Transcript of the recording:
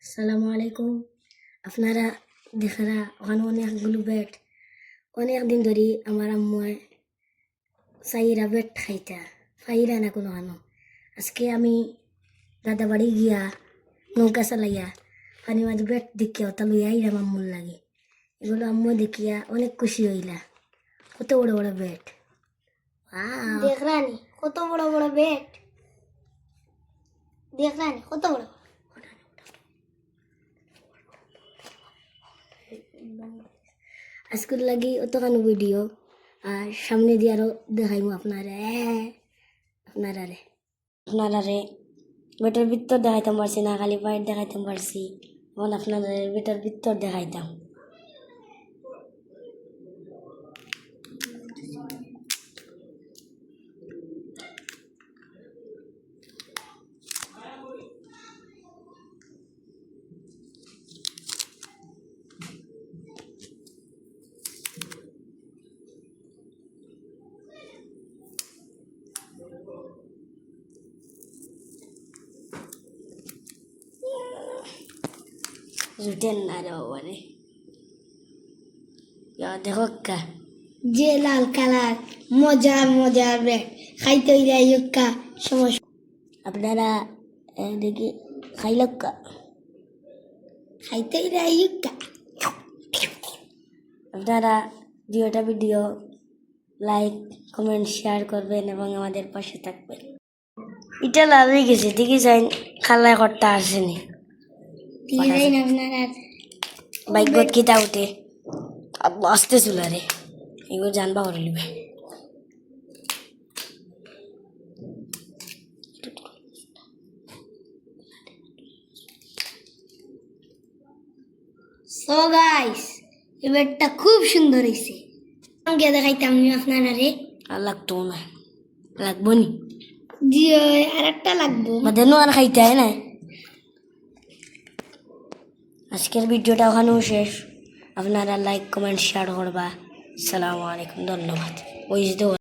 আসসালামু আলাইকুম। আপনারা দেখারা ওখানে অনেকগুলো বেড, অনেক দিন ধরে আমার আম্মুয় চাইরা বেড খাইতা ফাইরা না কোনো খানো। আজকে আমি দাদা বাড়ি গিয়া নৌকা চালাইয়া পানি মাঝে বেড দেখিয়া ওটা লইয়া আইলাম আম্মুর লাগে। এগুলো আম্মু দেখিয়া অনেক খুশি হইলা। কত বড় বড় বেড! দেখ রানি কত বড় বড় বেড, দেখ রানি কত বড়। আজকের লাগি অতখানো ভিডিও, আর সামনে দিয়ে আরো দেখাইমু আপনারারে বেটার ভিতর দেখাইতাম পারছি না, খালি বাইর দেখাইতাম পারছি। এখন আপনাদের বেটার ভিতর দেখাইতাম। জুটেন না রে বাবারে, দেখো কা যে লাল কালার মজার মজার বেড খাইতে হইলে ইউক্কা সমস্যা। আপনারা দেখি খাইলক্কা খাইতে হইলে ইউক্কা। আপনারা ভিডিও লাইক কমেন্ট শেয়ার করবেন এবং আমাদের পাশে থাকবেন। এটা লাভ হয়ে গেছে, ঠিকই চাই খালায় করতে আসেনি আপনারা বাইকত কিতা উঠে আসতে চুলারে এগুলো জানবা করে নিবে। সো গাইস এই বেডটা খুব সুন্দর হয়েছে। আমাকে দেখাইতাম আমি আপনারা রে। আর লাগতো না, লাগবো নি জি আর একটা লাগবো। মাদেনও আর খাইতে হয় না। আজকের ভিডিওটা ওখানেও শেষ। আপনারা লাইক কমেন্ট শেয়ার করবা। আসসালামু আলাইকুম, ধন্যবাদ। ওই যে